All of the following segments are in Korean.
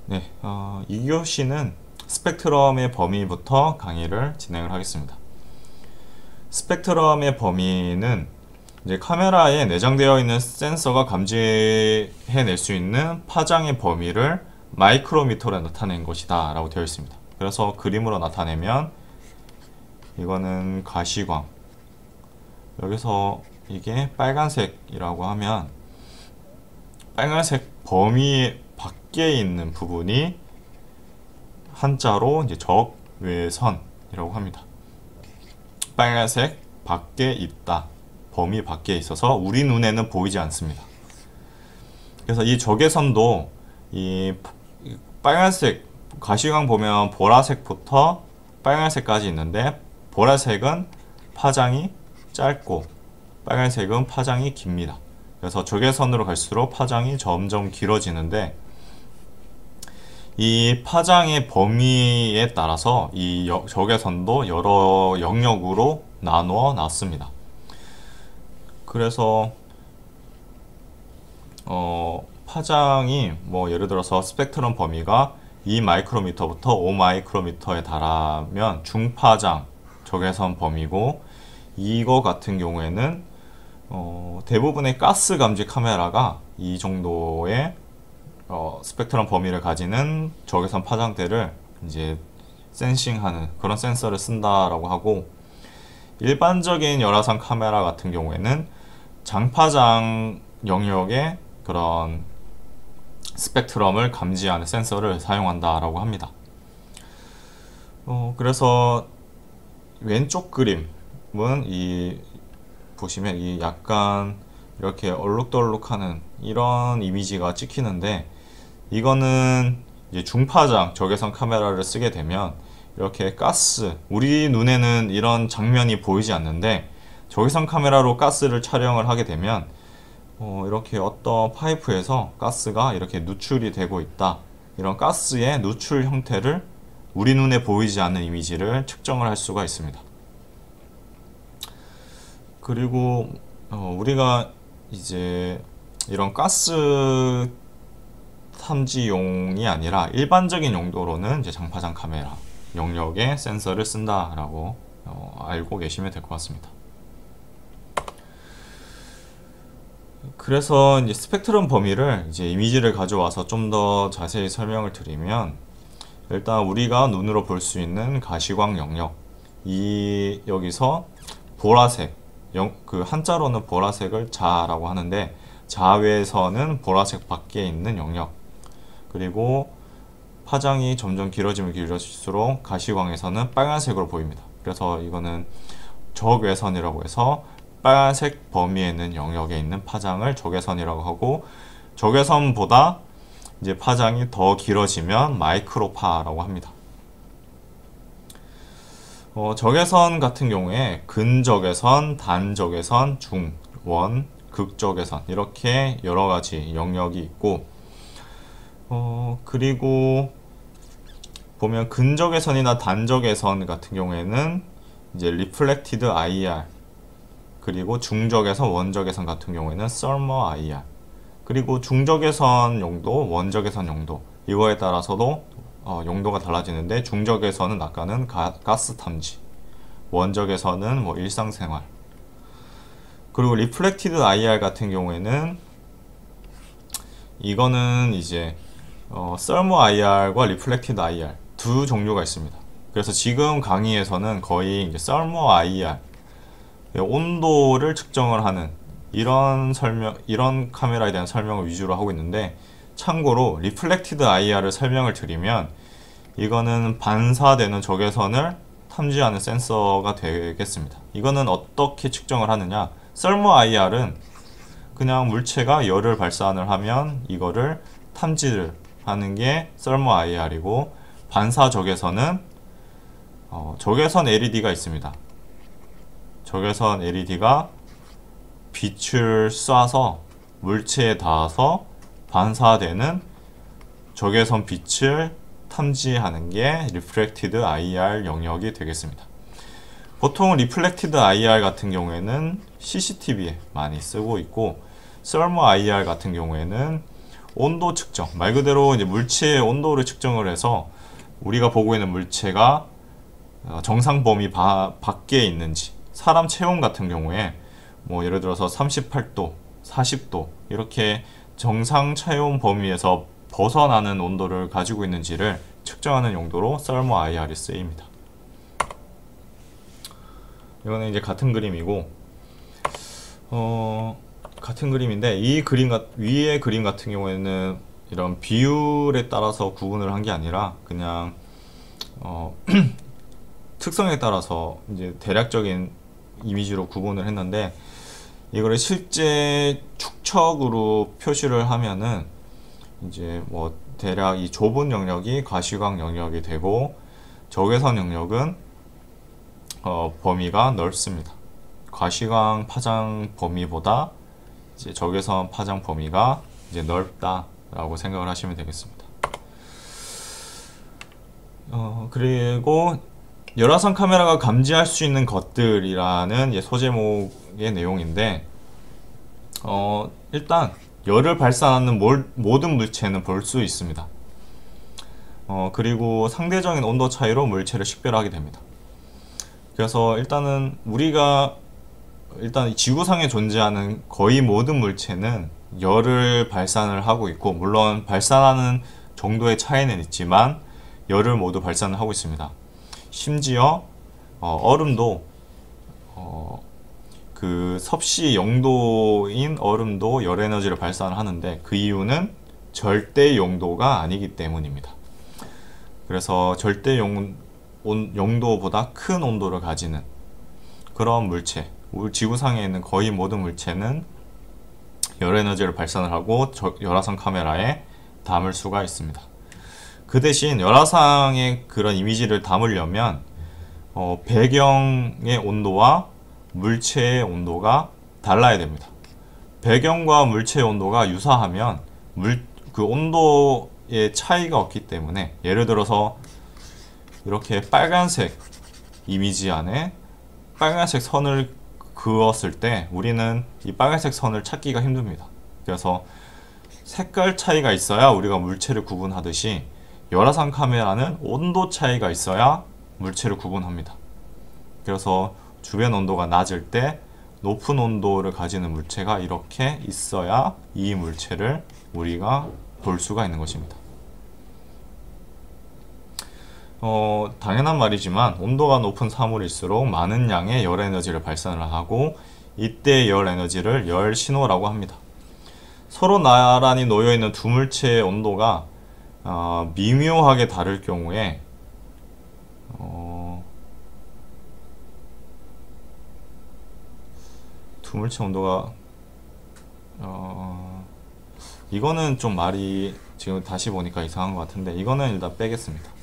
네, 2교시는 스펙트럼의 범위부터 강의를 진행을 하겠습니다. 스펙트럼의 범위는 이제 카메라에 내장되어 있는 센서가 감지해낼 수 있는 파장의 범위를 마이크로미터로 나타낸 것이다 라고 되어 있습니다. 그래서 그림으로 나타내면 이거는 가시광, 여기서 이게 빨간색이라고 하면 빨간색 범위 밖에 있는 부분이 한자로 이제 적외선이라고 합니다. 빨간색 밖에 있다, 범위 밖에 있어서 우리 눈에는 보이지 않습니다. 그래서 이 적외선도 이 빨간색 가시광 보면 보라색부터 빨간색까지 있는데, 보라색은 파장이 짧고 빨간색은 파장이 깁니다. 그래서 적외선으로 갈수록 파장이 점점 길어지는데, 이 파장의 범위에 따라서 이 적외선도 여러 영역으로 나누어 놨습니다. 그래서 파장이 뭐 예를 들어서 스펙트럼 범위가 2마이크로미터부터 5마이크로미터에 달하면 중파장 적외선 범위고, 이거 같은 경우에는 대부분의 가스 감지 카메라가 이 정도의 스펙트럼 범위를 가지는 적외선 파장대를 이제 센싱하는 그런 센서를 쓴다라고 하고, 일반적인 열화상 카메라 같은 경우에는 장파장 영역의 그런 스펙트럼을 감지하는 센서를 사용한다라고 합니다. 그래서 왼쪽 그림은 이 보시면 이 약간 이렇게 얼룩덜룩하는 이런 이미지가 찍히는데, 이거는 이제 중파장 적외선 카메라를 쓰게 되면 이렇게 가스, 우리 눈에는 이런 장면이 보이지 않는데 적외선 카메라로 가스를 촬영을 하게 되면 이렇게 어떤 파이프에서 가스가 이렇게 누출이 되고 있다, 이런 가스의 누출 형태를 우리 눈에 보이지 않는 이미지를 측정을 할 수가 있습니다. 그리고 우리가 이제 이런 가스 탐지용이 아니라 일반적인 용도로는 이제 장파장 카메라 영역의 센서를 쓴다라고 알고 계시면 될 것 같습니다. 그래서 이제 스펙트럼 범위를 이제 이미지를 가져와서 좀 더 자세히 설명을 드리면, 일단 우리가 눈으로 볼 수 있는 가시광 영역, 이 여기서 보라색, 그 한자로는 보라색을 자라고 하는데, 자외선은 보라색 밖에 있는 영역, 그리고 파장이 점점 길어지면 길어질수록 가시광에서는 빨간색으로 보입니다. 그래서 이거는 적외선이라고 해서 빨간색 범위에 있는 영역에 있는 파장을 적외선이라고 하고, 적외선보다 이제 파장이 더 길어지면 마이크로파라고 합니다. 적외선 같은 경우에 근적외선, 단적외선, 중, 원, 극적외선 이렇게 여러 가지 영역이 있고, 그리고 보면 근적외선이나 단적외선 같은 경우에는 이제 리플렉티드 IR, 그리고 중적외선, 원적외선 같은 경우에는 썰머 IR, 그리고 중적외선 용도, 원적외선 용도, 이거에 따라서도 용도가 달라지는데, 중적외선은 아까는 가스 탐지, 원적외선은 뭐 일상생활, 그리고 리플렉티드 IR 같은 경우에는 이거는 이제 썰모 IR과 리플렉티드 IR 두 종류가 있습니다. 그래서 지금 강의에서는 거의 이제 썰모 IR, 온도를 측정을 하는 이런 카메라에 대한 설명을 위주로 하고 있는데, 참고로 리플렉티드 IR을 설명을 드리면 이거는 반사되는 적외선을 탐지하는 센서가 되겠습니다. 이거는 어떻게 측정을 하느냐, 썰모 IR은 그냥 물체가 열을 발산을 하면 이거를 탐지를 하는 게 썰모 IR이고, 반사 적외선은 적외선 LED가 있습니다. 적외선 LED가 빛을 쏴서 물체에 닿아서 반사되는 적외선 빛을 탐지하는 게 리플렉티드 IR 영역이 되겠습니다. 보통 리플렉티드 IR 같은 경우에는 CCTV에 많이 쓰고 있고, 썰모 IR 같은 경우에는 온도 측정, 말 그대로 이제 물체의 온도를 측정을 해서 우리가 보고 있는 물체가 정상 범위 밖에 있는지, 사람 체온 같은 경우에 뭐 예를 들어서 38도, 40도 이렇게 정상 체온 범위에서 벗어나는 온도를 가지고 있는지를 측정하는 용도로 서머 IR이 쓰입니다. 이거는 이제 같은 그림이고, 같은 그림인데 이 그림 위의 그림 같은 경우에는 이런 비율에 따라서 구분을 한 게 아니라 그냥 특성에 따라서 이제 대략적인 이미지로 구분을 했는데, 이거를 실제 축척으로 표시를 하면은 이제 뭐 대략 이 좁은 영역이 가시광 영역이 되고, 적외선 영역은 범위가 넓습니다. 가시광 파장 범위보다 이제 적외선 파장 범위가 이제 넓다라고 생각을 하시면 되겠습니다. 그리고 열화상 카메라가 감지할 수 있는 것들이라는 이제 소제목의 내용인데, 일단 열을 발산하는 모든 물체는 볼 수 있습니다. 그리고 상대적인 온도 차이로 물체를 식별하게 됩니다. 그래서 일단 지구상에 존재하는 거의 모든 물체는 열을 발산을 하고 있고, 물론 발산하는 정도의 차이는 있지만 열을 모두 발산을 하고 있습니다. 심지어 얼음도 그 섭씨 0도인 얼음도 열 에너지를 발산을 하는데, 그 이유는 절대 용도가 아니기 때문입니다. 그래서 절대 용도보다 큰 온도를 가지는 그런 물체, 우리 지구상에 있는 거의 모든 물체는 열 에너지를 발산을 하고 열화상 카메라에 담을 수가 있습니다. 그 대신 열화상의 그런 이미지를 담으려면 배경의 온도와 물체의 온도가 달라야 됩니다. 배경과 물체의 온도가 유사하면 그 온도의 차이가 없기 때문에, 예를 들어서 이렇게 빨간색 이미지 안에 빨간색 선을 그었을 때 우리는 이 빨간색 선을 찾기가 힘듭니다. 그래서 색깔 차이가 있어야 우리가 물체를 구분하듯이 열화상 카메라는 온도 차이가 있어야 물체를 구분합니다. 그래서 주변 온도가 낮을 때 높은 온도를 가지는 물체가 이렇게 있어야 이 물체를 우리가 볼 수가 있는 것입니다. 당연한 말이지만 온도가 높은 사물일수록 많은 양의 열 에너지를 발산을 하고, 이때 열 에너지를 열 신호라고 합니다. 서로 나란히 놓여있는 두 물체의 온도가 미묘하게 다를 경우에 두 물체 온도가 이거는 좀 말이 지금 다시 보니까 이상한 것 같은데, 이거는 일단 빼겠습니다.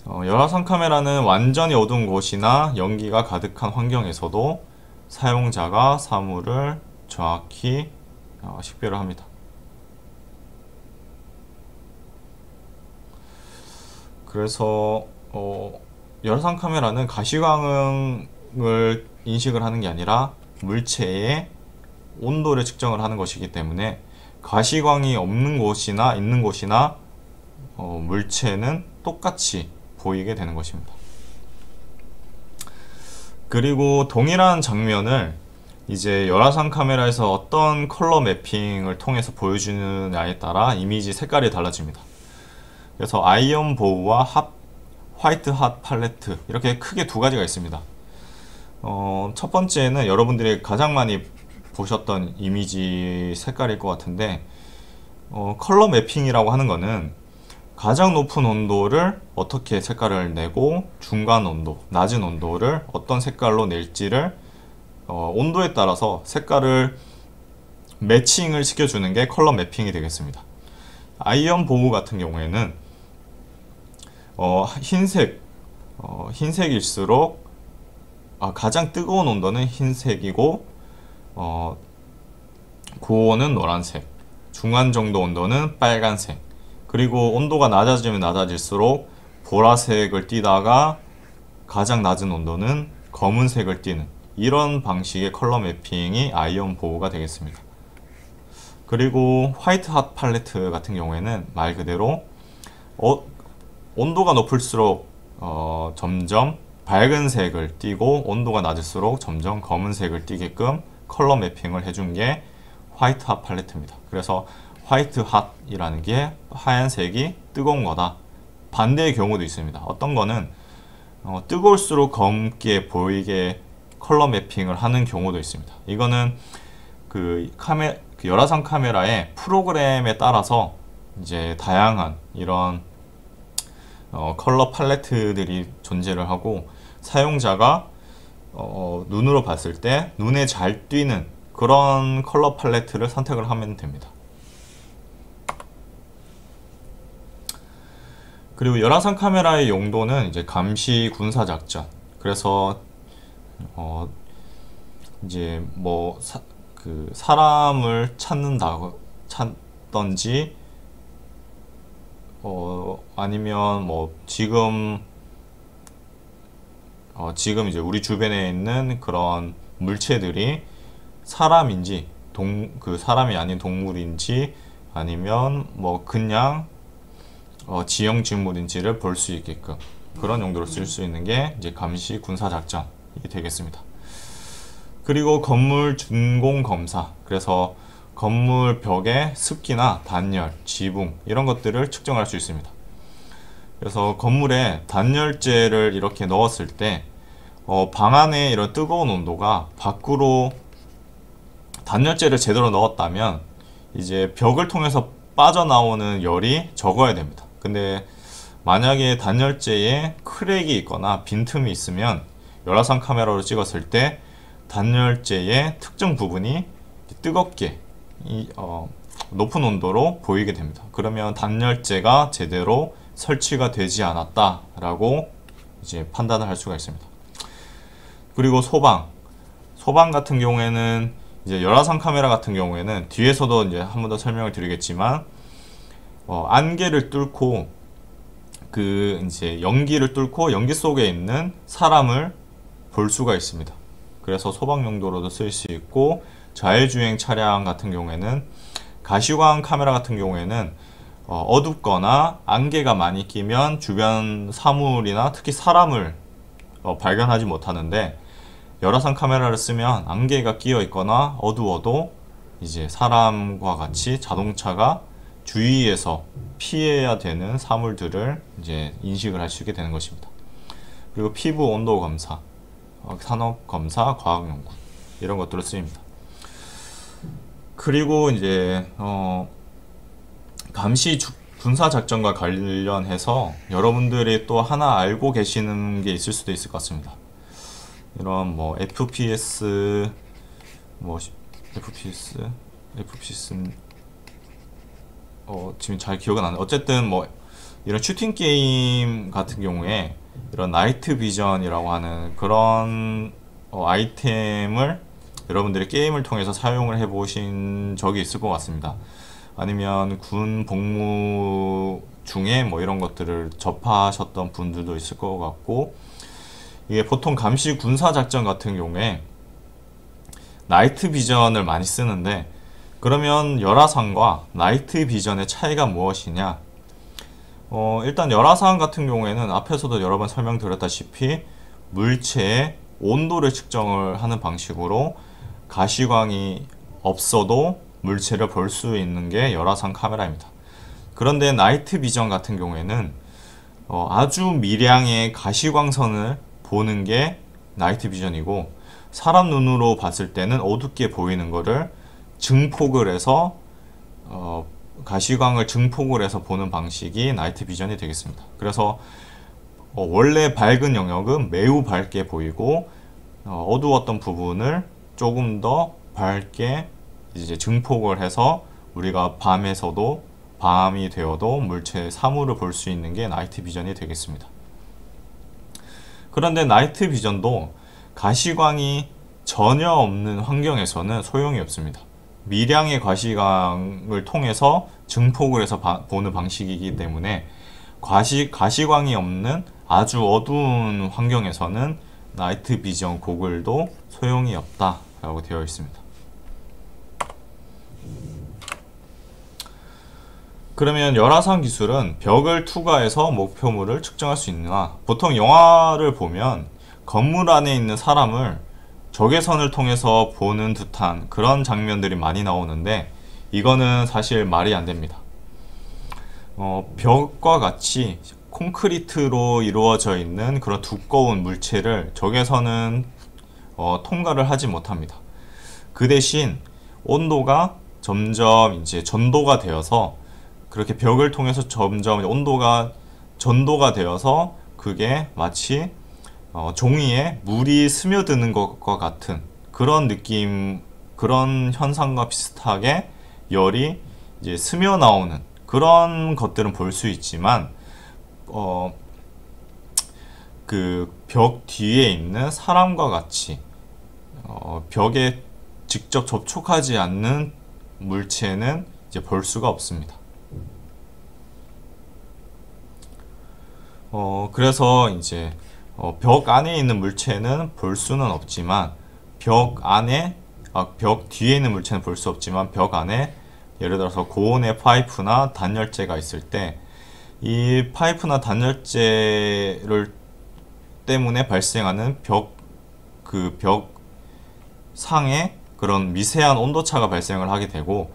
열화상 카메라는 완전히 어두운 곳이나 연기가 가득한 환경에서도 사용자가 사물을 정확히 식별을 합니다. 그래서 열화상 카메라는 가시광을 인식을 하는 게 아니라 물체의 온도를 측정을 하는 것이기 때문에, 가시광이 없는 곳이나 있는 곳이나 물체는 똑같이 보이게 되는 것입니다. 그리고 동일한 장면을 이제 열화상 카메라에서 어떤 컬러 매핑을 통해서 보여주느냐에 따라 이미지 색깔이 달라집니다. 그래서 아이언 보우와 화이트 핫 팔레트, 이렇게 크게 두 가지가 있습니다. 첫 번째는 여러분들이 가장 많이 보셨던 이미지 색깔일 것 같은데, 컬러 매핑이라고 하는 거는 가장 높은 온도를 어떻게 색깔을 내고 중간 온도, 낮은 온도를 어떤 색깔로 낼지를 온도에 따라서 색깔을 매칭을 시켜주는 게 컬러 매핑이 되겠습니다. 아이언 보우 같은 경우에는 흰색일수록 가장 뜨거운 온도는 흰색이고, 고온은 노란색, 중간 정도 온도는 빨간색, 그리고 온도가 낮아지면 낮아질수록 보라색을 띠다가 가장 낮은 온도는 검은색을 띠는 이런 방식의 컬러 매핑이 아이언 보우가 되겠습니다. 그리고 화이트 핫 팔레트 같은 경우에는 말 그대로 온도가 높을수록 점점 밝은 색을 띠고 온도가 낮을수록 점점 검은색을 띠게끔 컬러 매핑을 해준 게 화이트 핫 팔레트입니다. 그래서 화이트 핫이라는 게 하얀색이 뜨거운 거다. 반대의 경우도 있습니다. 어떤 거는 뜨거울수록 검게 보이게 컬러 매핑을 하는 경우도 있습니다. 이거는 그 열화상 카메라의 프로그램에 따라서 이제 다양한 이런 컬러 팔레트들이 존재를 하고 사용자가 눈으로 봤을 때 눈에 잘 띄는 그런 컬러 팔레트를 선택을 하면 됩니다. 그리고 열화상 카메라의 용도는 이제 감시 군사 작전. 그래서 이제 뭐 사람을 찾던지 아니면 뭐 지금 이제 우리 주변에 있는 그런 물체들이 사람인지 사람이 아닌 동물인지 아니면 뭐 그냥 지형 직물인지를 볼 수 있게끔 그런 용도로 쓸 수 있는 게 이제 감시 군사 작전이 되겠습니다. 그리고 건물 준공 검사. 그래서 건물 벽의 습기나 단열, 지붕 이런 것들을 측정할 수 있습니다. 그래서 건물에 단열재를 이렇게 넣었을 때 방 안에 이런 뜨거운 온도가 밖으로 단열재를 제대로 넣었다면 이제 벽을 통해서 빠져나오는 열이 적어야 됩니다. 근데 만약에 단열재에 크랙이 있거나 빈틈이 있으면 열화상 카메라로 찍었을 때 단열재의 특정 부분이 뜨겁게 높은 온도로 보이게 됩니다. 그러면 단열재가 제대로 설치가 되지 않았다라고 이제 판단을 할 수가 있습니다. 그리고 소방 같은 경우에는 이제 열화상 카메라 같은 경우에는 뒤에서도 이제 한 번 더 설명을 드리겠지만 안개를 뚫고 이제 연기를 뚫고 연기 속에 있는 사람을 볼 수가 있습니다. 그래서 소방 용도로도 쓸 수 있고 자율주행 차량 같은 경우에는 가시광 카메라 같은 경우에는 어둡거나 안개가 많이 끼면 주변 사물이나 특히 사람을 발견하지 못하는데 열화상 카메라를 쓰면 안개가 끼어 있거나 어두워도 이제 사람과 같이 자동차가 주위에서 피해야 되는 사물들을 이제 인식을 할 수 있게 되는 것입니다. 그리고 피부 온도 검사, 산업 검사, 과학 연구 이런 것들을 쓰입니다. 그리고 이제 감시 군사 작전과 관련해서 여러분들이 또 하나 알고 계시는 게 있을 수도 있을 것 같습니다. 이런 뭐 FPS 지금 잘 기억은 안 나요. 어쨌든 뭐 이런 슈팅 게임 같은 경우에 이런 나이트 비전이라고 하는 그런 아이템을 여러분들이 게임을 통해서 사용을 해 보신 적이 있을 것 같습니다. 아니면 군 복무 중에 뭐 이런 것들을 접하셨던 분들도 있을 것 같고, 이게 보통 감시 군사 작전 같은 경우에 나이트 비전을 많이 쓰는데, 그러면 열화상과 나이트 비전의 차이가 무엇이냐? 일단 열화상 같은 경우에는 앞에서도 여러 번 설명드렸다시피 물체의 온도를 측정을 하는 방식으로 가시광이 없어도 물체를 볼 수 있는 게 열화상 카메라입니다. 그런데 나이트 비전 같은 경우에는 아주 미량의 가시광선을 보는 게 나이트 비전이고, 사람 눈으로 봤을 때는 어둡게 보이는 거를 증폭을 해서 가시광을 증폭을 해서 보는 방식이 나이트 비전이 되겠습니다. 그래서 원래 밝은 영역은 매우 밝게 보이고 어두웠던 부분을 조금 더 밝게 이제 증폭을 해서 우리가 밤이 되어도 물체 사물을 볼 수 있는 게 나이트 비전이 되겠습니다. 그런데 나이트 비전도 가시광이 전혀 없는 환경에서는 소용이 없습니다. 미량의 가시광을 통해서 증폭을 해서 보는 방식이기 때문에 가시광이 없는 아주 어두운 환경에서는 나이트 비전 고글도 소용이 없다라고 되어 있습니다. 그러면 열화상 기술은 벽을 투과해서 목표물을 측정할 수 있나? 보통 영화를 보면 건물 안에 있는 사람을 적외선을 통해서 보는 듯한 그런 장면들이 많이 나오는데 이거는 사실 말이 안 됩니다. 벽과 같이 콘크리트로 이루어져 있는 그런 두꺼운 물체를 적외선은 통과를 하지 못합니다. 그 대신 온도가 점점 이제 전도가 되어서 그렇게 벽을 통해서 점점 온도가 전도가 되어서 그게 마치 종이에 물이 스며드는 것과 같은 그런 느낌, 그런 현상과 비슷하게 열이 이제 스며 나오는 그런 것들은 볼 수 있지만 그 벽 뒤에 있는 사람과 같이 벽에 직접 접촉하지 않는 물체는 이제 볼 수가 없습니다. 그래서 이제 벽 안에 있는 물체는 볼 수는 없지만 벽 뒤에 있는 물체는 볼 수 없지만 벽 안에 예를 들어서 고온의 파이프나 단열재가 있을 때 이 파이프나 단열재를 때문에 발생하는 벽 상에 그런 미세한 온도차가 발생을 하게 되고,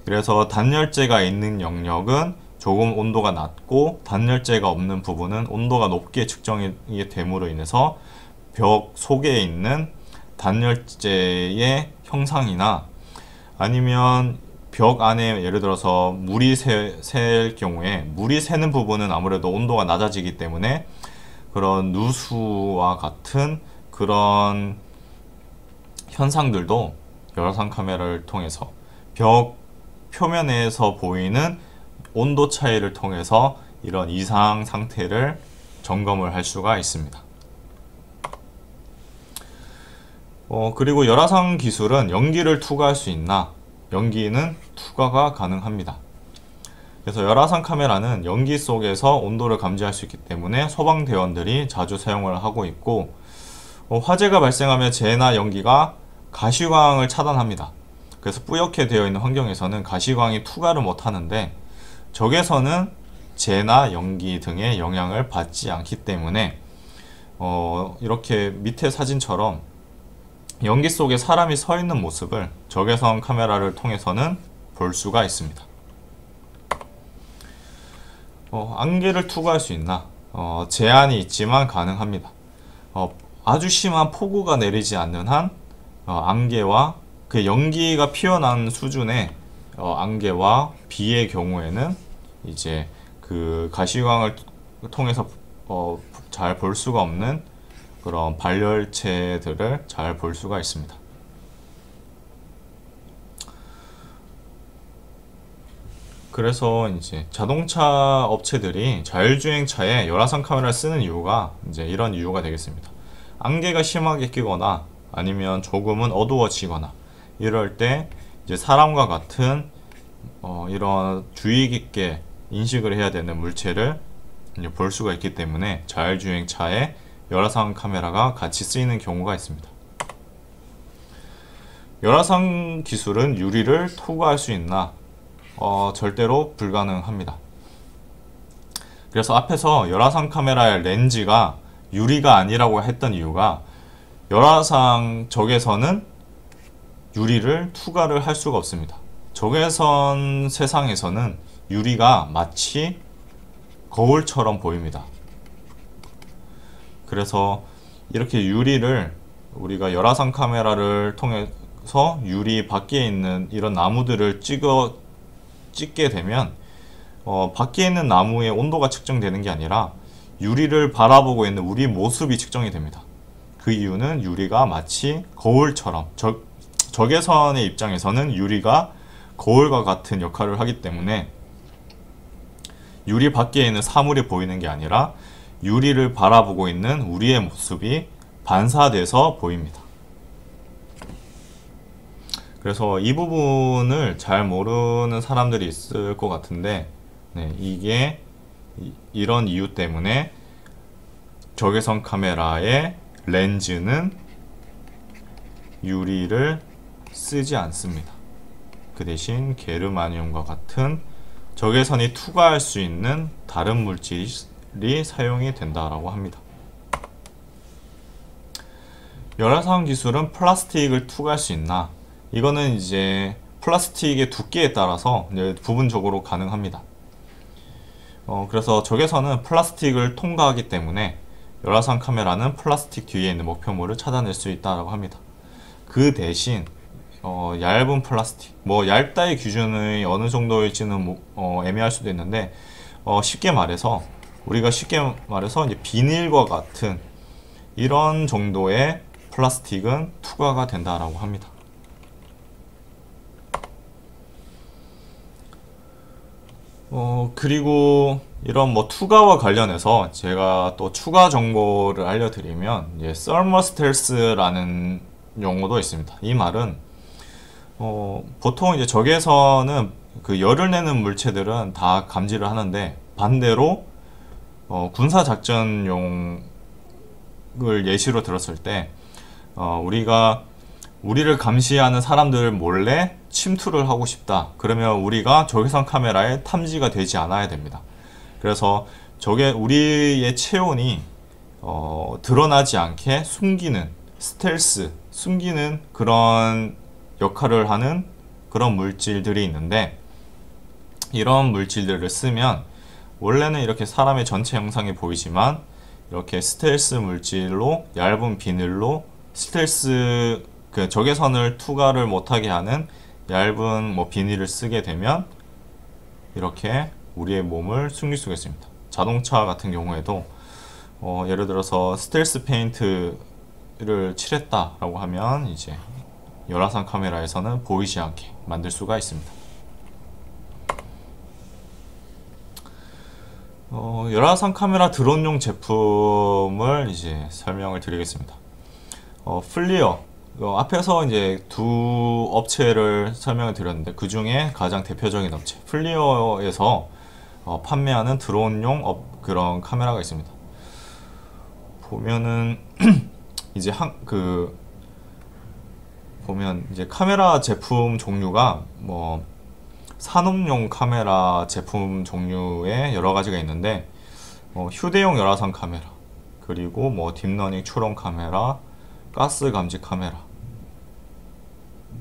그래서 단열재가 있는 영역은 조금 온도가 낮고 단열재가 없는 부분은 온도가 높게 측정이 됨으로 인해서 벽 속에 있는 단열재의 형상이나 아니면 벽 안에 예를 들어서 물이 셀 경우에 물이 새는 부분은 아무래도 온도가 낮아지기 때문에 그런 누수와 같은 그런 현상들도 열화상 카메라를 통해서 벽 표면에서 보이는 온도 차이를 통해서 이런 이상 상태를 점검을 할 수가 있습니다. 그리고 열화상 기술은 연기를 투과할 수 있나? 연기는 투과가 가능합니다. 그래서 열화상 카메라는 연기 속에서 온도를 감지할 수 있기 때문에 소방대원들이 자주 사용을 하고 있고, 화재가 발생하면 재나 연기가 가시광을 차단합니다. 그래서 뿌옇게 되어 있는 환경에서는 가시광이 투과를 못 하는데 적외선은 재나 연기 등의 영향을 받지 않기 때문에 이렇게 밑에 사진처럼 연기 속에 사람이 서 있는 모습을 적외선 카메라를 통해서는 볼 수가 있습니다. 안개를 투과할 수 있나? 제한이 있지만 가능합니다. 아주 심한 폭우가 내리지 않는 한 안개와 그 연기가 피어난 수준의 안개와 비의 경우에는 이제 그 가시광을 통해서 잘 볼 수가 없는 그런 발열체들을 잘 볼 수가 있습니다. 그래서 이제 자동차 업체들이 자율주행차에 열화상 카메라를 쓰는 이유가 이제 이런 이유가 되겠습니다. 안개가 심하게 끼거나 아니면 조금은 어두워지거나 이럴 때 이제 사람과 같은 이런 주의 깊게 인식을 해야 되는 물체를 볼 수가 있기 때문에 자율주행차에 열화상 카메라가 같이 쓰이는 경우가 있습니다. 열화상 기술은 유리를 투과할 수 있나? 절대로 불가능합니다. 그래서 앞에서 열화상 카메라의 렌즈가 유리가 아니라고 했던 이유가 열화상 적외선은 유리를 투과를 할 수가 없습니다. 적외선 세상에서는 유리가 마치 거울처럼 보입니다. 그래서 이렇게 유리를 우리가 열화상 카메라를 통해서 유리 밖에 있는 이런 나무들을 찍게 되면 밖에 있는 나무의 온도가 측정되는 게 아니라 유리를 바라보고 있는 우리 모습이 측정이 됩니다. 그 이유는 유리가 마치 거울처럼 적외선의 입장에서는 유리가 거울과 같은 역할을 하기 때문에 유리 밖에 있는 사물이 보이는 게 아니라 유리를 바라보고 있는 우리의 모습이 반사돼서 보입니다. 그래서 이 부분을 잘 모르는 사람들이 있을 것 같은데, 이게 이런 이유 때문에 적외선 카메라의 렌즈는 유리를 쓰지 않습니다. 그 대신 게르마늄과 같은 적외선이 투과할 수 있는 다른 물질이 사용이 된다라고 합니다. 열화상 기술은 플라스틱을 투과할 수 있나? 이거는 이제 플라스틱의 두께에 따라서 이제 부분적으로 가능합니다. 그래서 적외선은 플라스틱을 통과하기 때문에 열화상 카메라는 플라스틱 뒤에 있는 목표물을 찾아낼 수 있다고 합니다. 그 대신 얇은 플라스틱, 뭐 얇다의 기준이 어느 정도일지는 애매할 수도 있는데 우리가 쉽게 말해서 이제 비닐과 같은 이런 정도의 플라스틱은 투과가 된다라고 합니다. 그리고 이런 뭐 투과와 관련해서 제가 또 추가 정보를 알려드리면 이제 서머스텔스라는 용어도 있습니다. 이 말은 보통 이제 적외선은 그 열을 내는 물체들은 다 감지를 하는데 반대로 군사 작전용을 예시로 들었을 때 우리를 감시하는 사람들 몰래 침투를 하고 싶다. 그러면 우리가 적외선 카메라에 탐지가 되지 않아야 됩니다. 그래서 우리의 체온이 드러나지 않게 숨기는 숨기는 그런 역할을 하는 그런 물질들이 있는데, 이런 물질들을 쓰면 원래는 이렇게 사람의 전체 형상이 보이지만 이렇게 스텔스 물질로 얇은 비늘로 그 적외선을 투과를 못하게 하는 얇은 비닐을 쓰게 되면 이렇게 우리의 몸을 숨길 수가 있습니다. 자동차 같은 경우에도 예를 들어서 스텔스 페인트를 칠했다라고 하면 이제 열화상 카메라에서는 보이지 않게 만들 수가 있습니다. 열화상 카메라 드론용 제품을 이제 설명을 드리겠습니다. 플리어, 앞에서 이제 두 업체를 설명을 드렸는데 그 중에 가장 대표적인 업체 플리어에서 판매하는 드론용 그런 카메라가 있습니다. 보면은 이제 보면 이제 카메라 제품 종류가 뭐 산업용 카메라 제품 종류에 여러 가지가 있는데 휴대용 열화상 카메라, 그리고 뭐 딥러닝 추론 카메라, 가스 감지 카메라,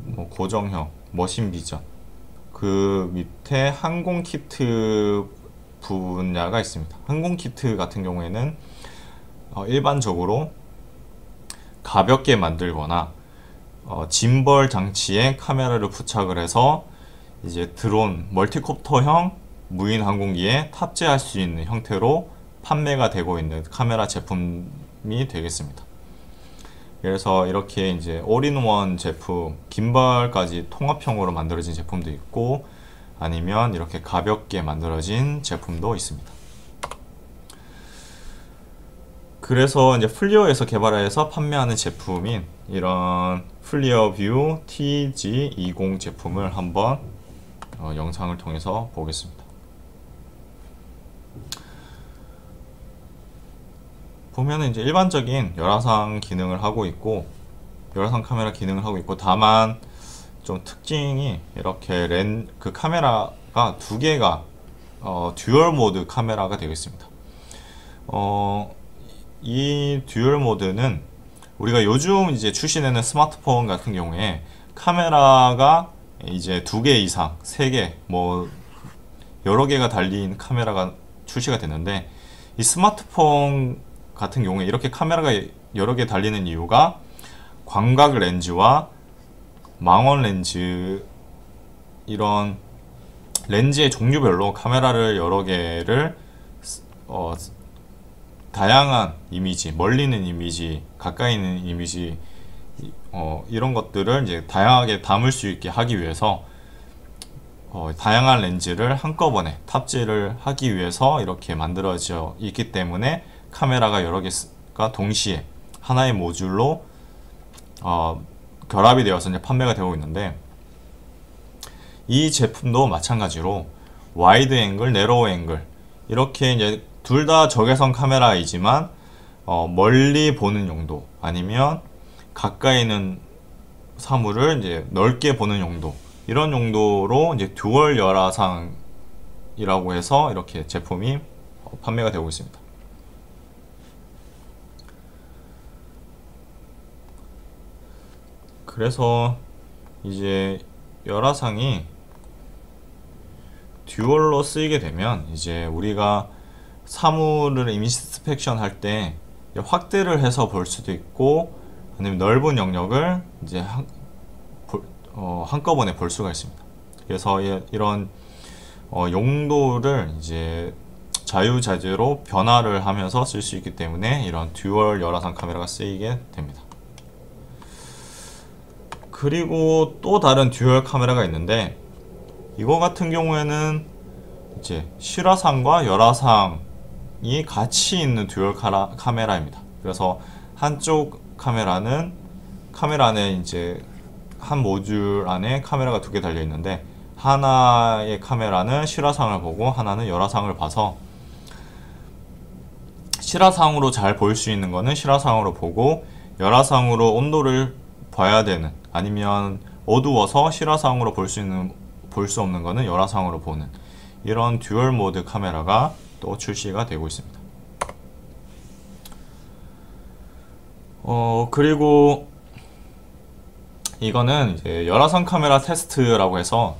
뭐 고정형, 머신 비전, 그 밑에 항공 키트 분야가 있습니다. 항공 키트 같은 경우에는 일반적으로 가볍게 만들거나 짐벌 장치에 카메라를 부착을 해서 이제 드론, 멀티콥터형 무인 항공기에 탑재할 수 있는 형태로 판매가 되고 있는 카메라 제품이 되겠습니다. 그래서 이렇게 이제 올인원 제품, 긴발까지 통합형으로 만들어진 제품도 있고, 아니면 이렇게 가볍게 만들어진 제품도 있습니다. 그래서 이제 플리어에서 개발해서 판매하는 제품인 이런 플리어 뷰 TG20 제품을 한번 영상을 통해서 보겠습니다. 보면은 이제 일반적인 열화상 기능을 하고 있고, 열화상 카메라 기능을 하고 있고, 다만 좀 특징이 이렇게 그 카메라가 두 개가 듀얼 모드 카메라가 되겠습니다. 이 듀얼 모드는 우리가 요즘 이제 출시되는 스마트폰 같은 경우에 카메라가 이제 2개 이상, 3개, 뭐 여러 개가 달린 카메라가 출시가 됐는데, 이 스마트폰 같은 경우에 이렇게 카메라가 여러 개 달리는 이유가 광각 렌즈와 망원 렌즈, 이런 렌즈의 종류별로 카메라를 여러 개를 다양한 이미지, 멀리 있는 이미지, 가까이 있는 이미지, 이런 것들을 이제 다양하게 담을 수 있게 하기 위해서 다양한 렌즈를 한꺼번에 탑재를 하기 위해서 이렇게 만들어져 있기 때문에 카메라가 여러 개가 동시에 하나의 모듈로 결합이 되어서 이제 판매가 되고 있는데, 이 제품도 마찬가지로 와이드 앵글, 내로우 앵글, 이렇게 이제 둘 다 적외선 카메라이지만 멀리 보는 용도, 아니면 가까이 있는 사물을 이제 넓게 보는 용도, 이런 용도로 이제 듀얼 열화상을 이라고 해서 이렇게 제품이 판매가 되고 있습니다. 그래서 이제 열화상이 듀얼로 쓰이게 되면 이제 우리가 사물을 이미지 인스펙션 할 때 확대를 해서 볼 수도 있고 아니면 넓은 영역을 이제 한꺼번에 볼 수가 있습니다. 그래서 이런 용도를 이제 자유자재로 변화를 하면서 쓸 수 있기 때문에 이런 듀얼 열화상 카메라가 쓰이게 됩니다. 그리고 또 다른 듀얼 카메라가 있는데 이거 같은 경우에는 이제 실화상과 열화상이 같이 있는 듀얼 카메라입니다. 그래서 한쪽 카메라 안에 이제 한 모듈 안에 카메라가 두 개 달려 있는데 하나의 카메라는 실화상을 보고 하나는 열화상을 봐서 실화상으로 잘 보일 수 있는 거는 실화상으로 보고 열화상으로 온도를 봐야 되는 아니면 어두워서 실화상으로 볼 수 없는 거는 열화상으로 보는 이런 듀얼 모드 카메라가 또 출시가 되고 있습니다. 그리고 이거는 이제 열화상 카메라 테스트라고 해서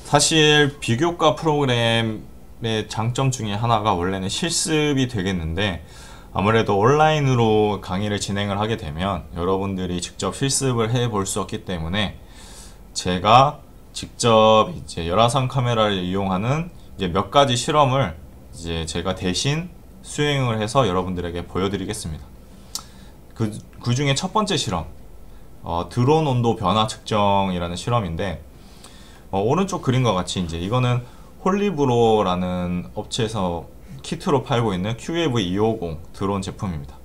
사실 비교과 프로그램의 장점 중에 하나가 원래는 실습이 되겠는데 아무래도 온라인으로 강의를 진행을 하게 되면 여러분들이 직접 실습을 해 볼 수 없기 때문에 제가 직접 이제 열화상 카메라를 이용하는 이제 몇 가지 실험을 이제 제가 대신 수행을 해서 여러분들에게 보여드리겠습니다. 그 중에 첫 번째 실험, 드론 온도 변화 측정이라는 실험인데 오른쪽 그림과 같이 이제 이거는 홀리브로라는 업체에서 키트로 팔고 있는 QAV250 드론 제품입니다.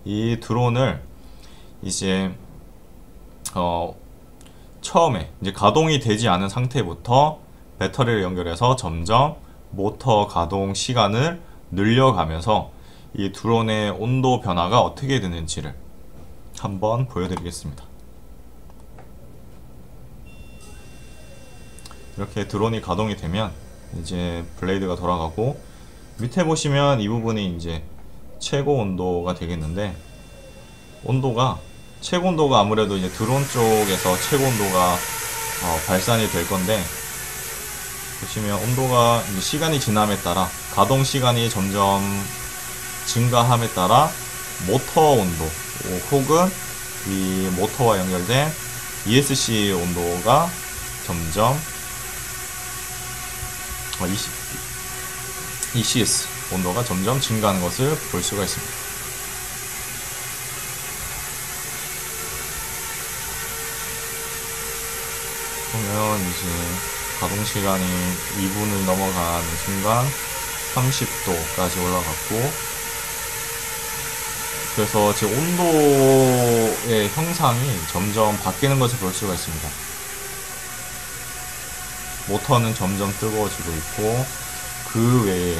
이 드론을 이제 처음에 이제 가동이 되지 않은 상태부터 배터리를 연결해서 점점 모터 가동 시간을 늘려가면서 이 드론의 온도 변화가 어떻게 되는지를 한번 보여드리겠습니다. 이렇게 드론이 가동이 되면 이제 블레이드가 돌아가고 밑에 보시면 이 부분이 이제 최고 온도가 되겠는데 최고 온도가 아무래도 이제 드론 쪽에서 최고 온도가 발산이 될 건데 보시면 온도가 이제 시간이 지남에 따라 가동 시간이 점점 증가함에 따라 모터 온도 혹은 이 모터와 연결된 ESC 온도가 점점 ECS 온도가 점점 증가하는 것을 볼 수가 있습니다. 보면 이제 가동 시간이 2분을 넘어가는 순간 30도까지 올라갔고 그래서 제 온도의 형상이 점점 바뀌는 것을 볼 수가 있습니다. 모터는 점점 뜨거워지고 있고 그 외에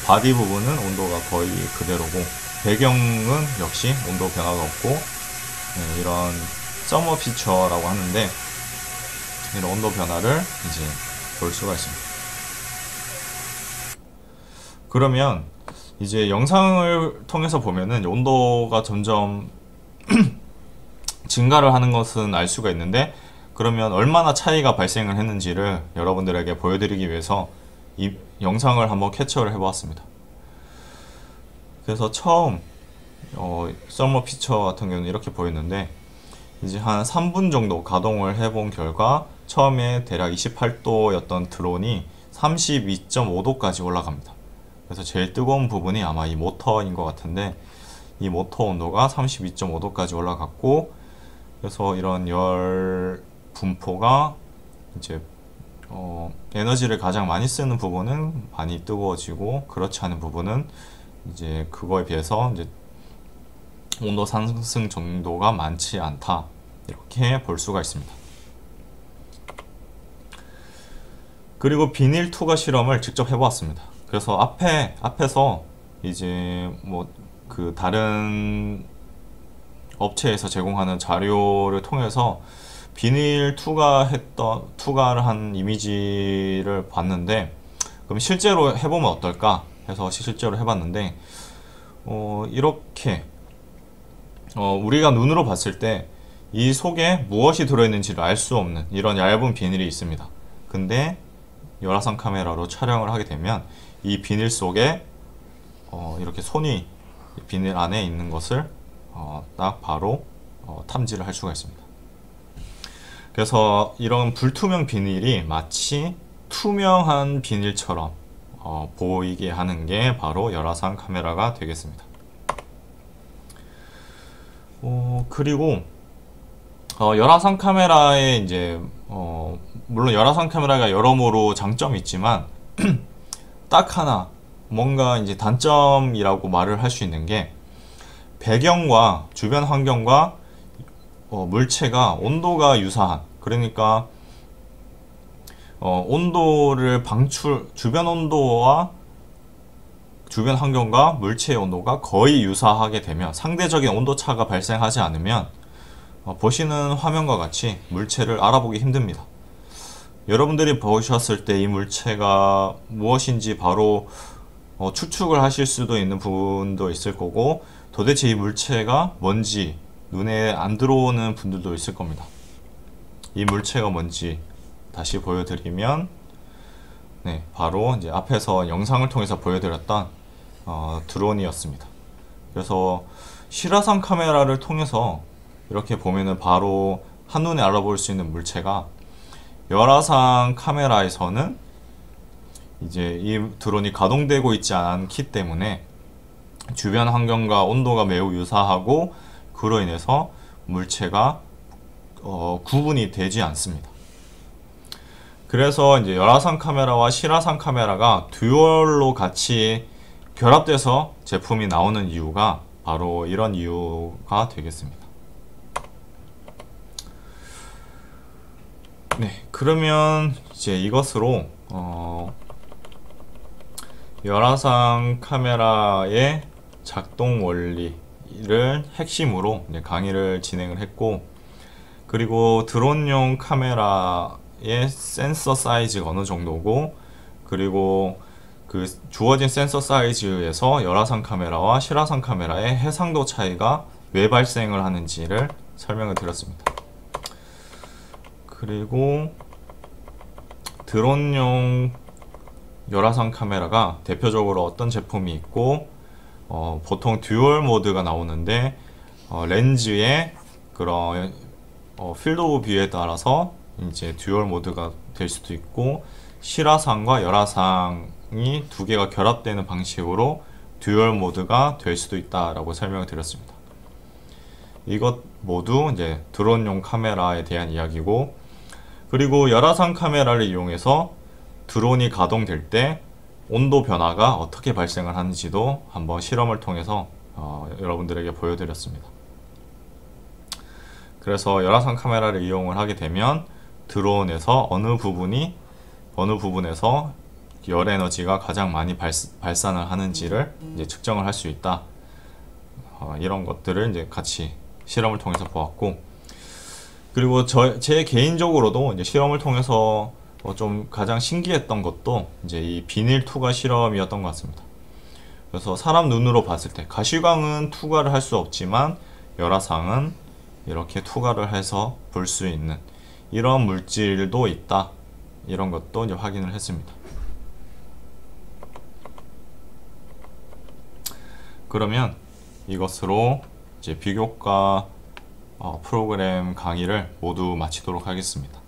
바디 부분은 온도가 거의 그대로고 배경은 역시 온도 변화가 없고 이런 서머 피처라고 하는데 이런 온도 변화를 이제 볼 수가 있습니다. 그러면 이제 영상을 통해서 보면은 온도가 점점 증가를 하는 것은 알 수가 있는데 그러면 얼마나 차이가 발생을 했는지를 여러분들에게 보여드리기 위해서 이 영상을 한번 캡처를 해보았습니다. 그래서 처음 서머 피처 같은 경우는 이렇게 보였는데 이제 한 3분 정도 가동을 해본 결과 처음에 대략 28도였던 드론이 32.5도까지 올라갑니다. 그래서 제일 뜨거운 부분이 아마 이 모터인 것 같은데 이 모터 온도가 32.5도까지 올라갔고 그래서 이런 열 분포가 이제 에너지를 가장 많이 쓰는 부분은 많이 뜨거워지고 그렇지 않은 부분은 이제 그거에 비해서 이제 온도 상승 정도가 많지 않다 이렇게 볼 수가 있습니다. 그리고 비닐 투과 실험을 직접 해보았습니다. 그래서 앞에서 이제 뭐 그 다른 업체에서 제공하는 자료를 통해서 비닐 투과를 한 이미지를 봤는데 그럼 실제로 해보면 어떨까 해서 실제로 해봤는데 이렇게 우리가 눈으로 봤을 때 이 속에 무엇이 들어있는지를 알 수 없는 이런 얇은 비닐이 있습니다. 근데 열화상 카메라로 촬영을 하게 되면 이 비닐 속에 이렇게 손이 비닐 안에 있는 것을 딱 바로 탐지를 할 수가 있습니다. 그래서 이런 불투명 비닐이 마치 투명한 비닐처럼 보이게 하는 게 바로 열화상 카메라가 되겠습니다. 그리고 열화상 카메라에 이제 물론 열화상 카메라가 여러모로 장점이 있지만 딱 하나 뭔가 이제 단점이라고 말을 할 수 있는 게 배경과 주변 환경과 물체가 온도가 유사한, 그러니까 온도를 주변 온도와 주변 환경과 물체의 온도가 거의 유사하게 되면, 상대적인 온도차가 발생하지 않으면 보시는 화면과 같이 물체를 알아보기 힘듭니다. 여러분들이 보셨을 때 이 물체가 무엇인지 바로 추측을 하실 수도 있는 부분도 있을 거고, 도대체 이 물체가 뭔지 눈에 안 들어오는 분들도 있을 겁니다. 이 물체가 뭔지 다시 보여드리면, 네, 바로 이제 앞에서 영상을 통해서 보여드렸던 드론이었습니다. 그래서 실화상 카메라를 통해서 이렇게 보면은 바로 한눈에 알아볼 수 있는 물체가, 열화상 카메라에서는 이제 이 드론이 가동되고 있지 않기 때문에 주변 환경과 온도가 매우 유사하고, 그로 인해서 물체가 구분이 되지 않습니다. 그래서 이제 열화상 카메라와 실화상 카메라가 듀얼로 같이 결합돼서 제품이 나오는 이유가 바로 이런 이유가 되겠습니다. 네, 그러면 이제 이것으로 열화상 카메라의 작동 원리를 핵심으로 이제 강의를 진행을 했고, 그리고 드론용 카메라의 센서 사이즈가 어느 정도고, 그리고 그 주어진 센서 사이즈에서 열화상 카메라와 실화상 카메라의 해상도 차이가 왜 발생을 하는지를 설명을 드렸습니다. 그리고 드론용 열화상 카메라가 대표적으로 어떤 제품이 있고, 보통 듀얼 모드가 나오는데 렌즈의 그런 필드 오브 뷰에 따라서 이제 듀얼 모드가 될 수도 있고, 실화상과 열화상이 두 개가 결합되는 방식으로 듀얼 모드가 될 수도 있다라고 설명을 드렸습니다. 이것 모두 이제 드론용 카메라에 대한 이야기고, 그리고 열화상 카메라를 이용해서 드론이 가동될 때 온도 변화가 어떻게 발생을 하는지도 한번 실험을 통해서 여러분들에게 보여드렸습니다. 그래서 열화상 카메라를 이용을 하게 되면 드론에서 어느 부분에서 열 에너지가 가장 많이 발산을 하는지를 이제 측정을 할 수 있다. 이런 것들을 이제 같이 실험을 통해서 보았고, 그리고 제 개인적으로도 이제 실험을 통해서 좀 가장 신기했던 것도 이제 이 비닐 투과 실험이었던 것 같습니다. 그래서 사람 눈으로 봤을 때 가시광은 투과를 할 수 없지만 열화상은 이렇게 투과를 해서 볼 수 있는 이런 물질도 있다. 이런 것도 이제 확인을 했습니다. 그러면 이것으로 이제 비교과 프로그램 강의를 모두 마치도록 하겠습니다.